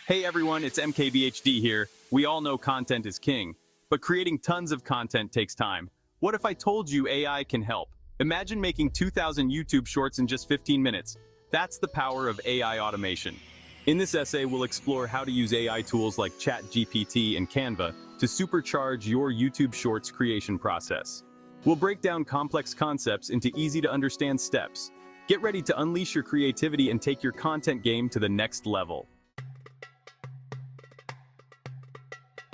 Hey everyone, it's MKBHD here. We all know content is king, but creating tons of content takes time. What if I told you AI can help? Imagine making 2,000 YouTube shorts in just 15 minutes. That's the power of AI automation. In this essay, we'll explore how to use AI tools like ChatGPT and Canva to supercharge your YouTube shorts creation process. We'll break down complex concepts into easy-to-understand steps. Get ready to unleash your creativity and take your content game to the next level.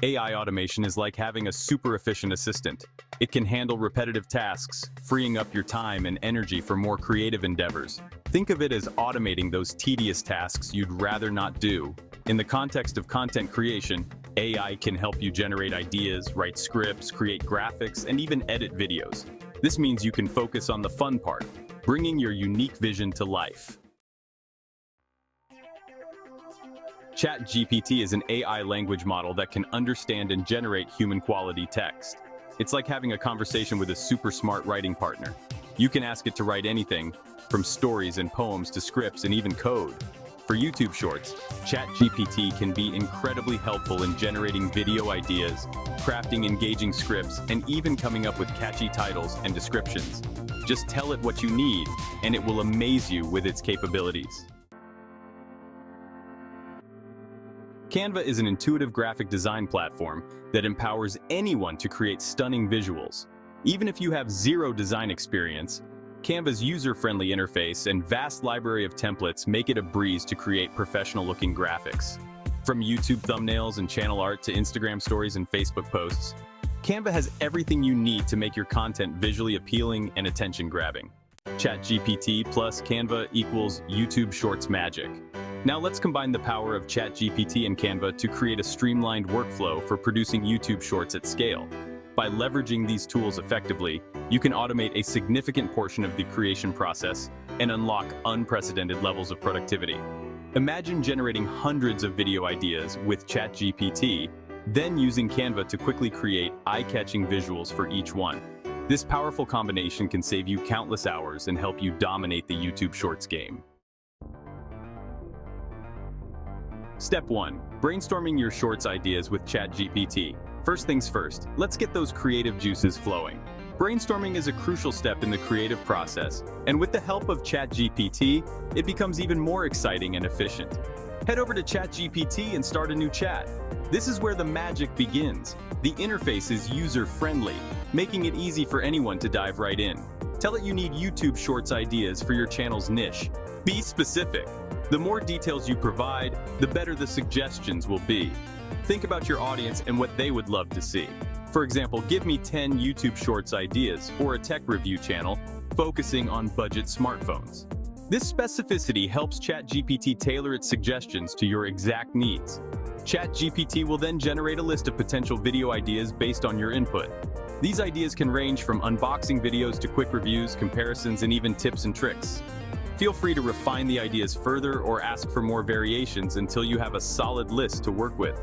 AI automation is like having a super efficient assistant. It can handle repetitive tasks, freeing up your time and energy for more creative endeavors. Think of it as automating those tedious tasks you'd rather not do. In the context of content creation, AI can help you generate ideas, write scripts, create graphics, and even edit videos. This means you can focus on the fun part, bringing your unique vision to life. ChatGPT is an AI language model that can understand and generate human-quality text. It's like having a conversation with a super smart writing partner. You can ask it to write anything, from stories and poems to scripts and even code. For YouTube Shorts, ChatGPT can be incredibly helpful in generating video ideas, crafting engaging scripts, and even coming up with catchy titles and descriptions. Just tell it what you need, and it will amaze you with its capabilities. Canva is an intuitive graphic design platform that empowers anyone to create stunning visuals. Even if you have zero design experience, Canva's user-friendly interface and vast library of templates make it a breeze to create professional-looking graphics. From YouTube thumbnails and channel art to Instagram stories and Facebook posts, Canva has everything you need to make your content visually appealing and attention-grabbing. ChatGPT plus Canva equals YouTube Shorts magic. Now let's combine the power of ChatGPT and Canva to create a streamlined workflow for producing YouTube Shorts at scale. By leveraging these tools effectively, you can automate a significant portion of the creation process and unlock unprecedented levels of productivity. Imagine generating hundreds of video ideas with ChatGPT, then using Canva to quickly create eye-catching visuals for each one. This powerful combination can save you countless hours and help you dominate the YouTube Shorts game. Step 1. Brainstorming your Shorts ideas with ChatGPT. First things first, let's get those creative juices flowing. Brainstorming is a crucial step in the creative process, and with the help of ChatGPT, it becomes even more exciting and efficient. Head over to ChatGPT and start a new chat. This is where the magic begins. The interface is user-friendly, making it easy for anyone to dive right in. Tell it you need YouTube Shorts ideas for your channel's niche. Be specific. The more details you provide, the better the suggestions will be. Think about your audience and what they would love to see. For example, give me 10 YouTube Shorts ideas for a tech review channel focusing on budget smartphones. This specificity helps ChatGPT tailor its suggestions to your exact needs. ChatGPT will then generate a list of potential video ideas based on your input. These ideas can range from unboxing videos to quick reviews, comparisons, and even tips and tricks. Feel free to refine the ideas further or ask for more variations until you have a solid list to work with.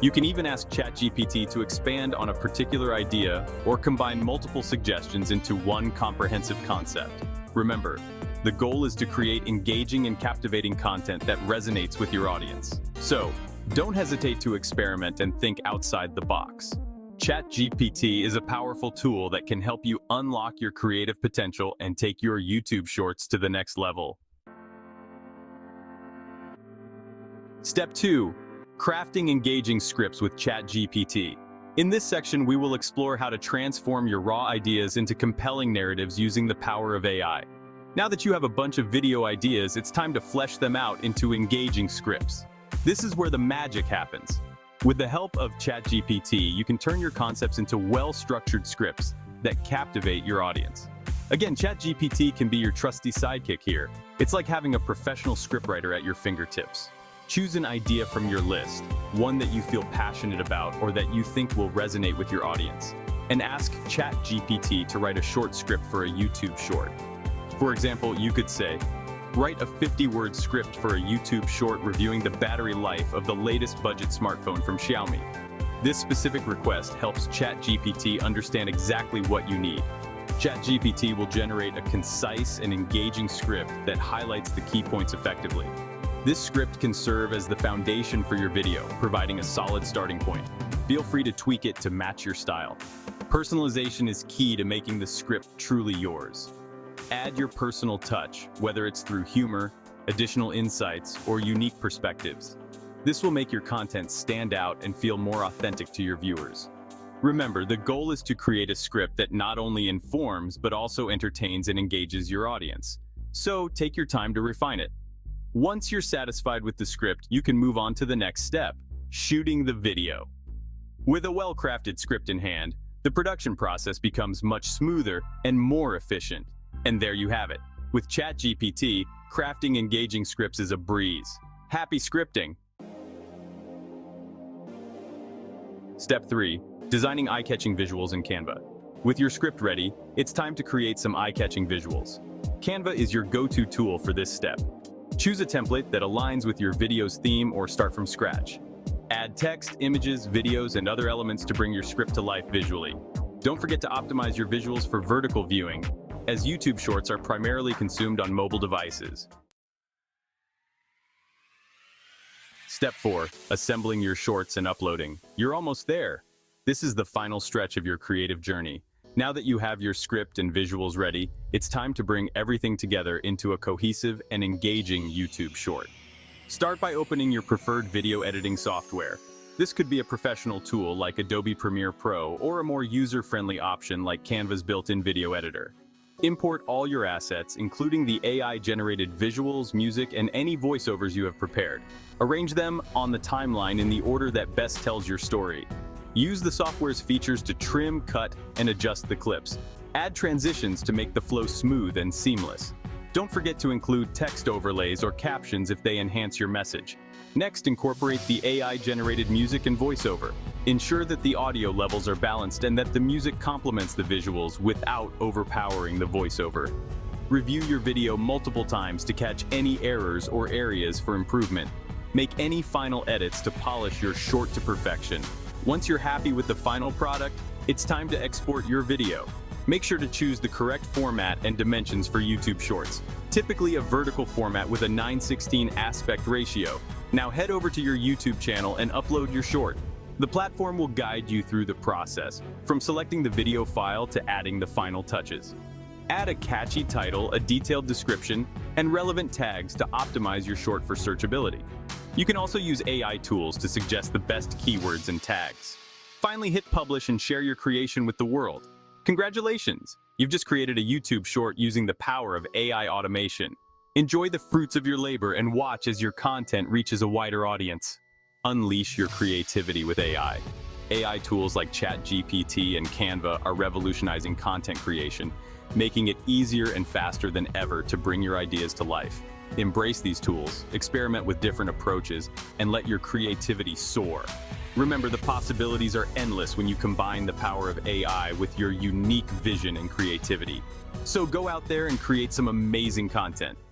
You can even ask ChatGPT to expand on a particular idea or combine multiple suggestions into one comprehensive concept. Remember, the goal is to create engaging and captivating content that resonates with your audience. So, don't hesitate to experiment and think outside the box. ChatGPT is a powerful tool that can help you unlock your creative potential and take your YouTube Shorts to the next level. Step 2. Crafting engaging scripts with ChatGPT. In this section, we will explore how to transform your raw ideas into compelling narratives using the power of AI. Now that you have a bunch of video ideas, it's time to flesh them out into engaging scripts. This is where the magic happens. With the help of ChatGPT, you can turn your concepts into well-structured scripts that captivate your audience. Again, ChatGPT can be your trusty sidekick here. It's like having a professional scriptwriter at your fingertips. Choose an idea from your list, one that you feel passionate about or that you think will resonate with your audience, and ask ChatGPT to write a short script for a YouTube short. For example, you could say, write a 50-word script for a YouTube short reviewing the battery life of the latest budget smartphone from Xiaomi. This specific request helps ChatGPT understand exactly what you need. ChatGPT will generate a concise and engaging script that highlights the key points effectively. This script can serve as the foundation for your video, providing a solid starting point. Feel free to tweak it to match your style. Personalization is key to making the script truly yours. Add your personal touch, whether it's through humor, additional insights, or unique perspectives. This will make your content stand out and feel more authentic to your viewers. Remember, the goal is to create a script that not only informs, but also entertains and engages your audience. So take your time to refine it. Once you're satisfied with the script, you can move on to the next step, shooting the video. With a well-crafted script in hand, the production process becomes much smoother and more efficient. And there you have it. With ChatGPT, crafting engaging scripts is a breeze. Happy scripting! Step 3. Designing eye-catching visuals in Canva. With your script ready, it's time to create some eye-catching visuals. Canva is your go-to tool for this step. Choose a template that aligns with your video's theme or start from scratch. Add text, images, videos, and other elements to bring your script to life visually. Don't forget to optimize your visuals for vertical viewing, as YouTube Shorts are primarily consumed on mobile devices. Step 4. Assembling your shorts and uploading. You're almost there. This is the final stretch of your creative journey. Now that you have your script and visuals ready, it's time to bring everything together into a cohesive and engaging YouTube short. Start by opening your preferred video editing software. This could be a professional tool like Adobe Premiere Pro or a more user-friendly option like Canva's built-in video editor. Import all your assets, including the AI-generated visuals, music, and any voiceovers you have prepared. Arrange them on the timeline in the order that best tells your story. Use the software's features to trim, cut, and adjust the clips. Add transitions to make the flow smooth and seamless. Don't forget to include text overlays or captions if they enhance your message. Next, incorporate the AI-generated music and voiceover. Ensure that the audio levels are balanced and that the music complements the visuals without overpowering the voiceover. Review your video multiple times to catch any errors or areas for improvement. Make any final edits to polish your short to perfection. Once you're happy with the final product, it's time to export your video. Make sure to choose the correct format and dimensions for YouTube Shorts, typically a vertical format with a 9:16 aspect ratio. Now head over to your YouTube channel and upload your short. The platform will guide you through the process, from selecting the video file to adding the final touches. Add a catchy title, a detailed description, and relevant tags to optimize your short for searchability. You can also use AI tools to suggest the best keywords and tags. Finally, hit publish and share your creation with the world. Congratulations! You've just created a YouTube short using the power of AI automation. Enjoy the fruits of your labor and watch as your content reaches a wider audience. Unleash your creativity with AI. AI tools like ChatGPT and Canva are revolutionizing content creation, making it easier and faster than ever to bring your ideas to life. Embrace these tools, experiment with different approaches, and let your creativity soar. Remember, the possibilities are endless when you combine the power of AI with your unique vision and creativity. So go out there and create some amazing content.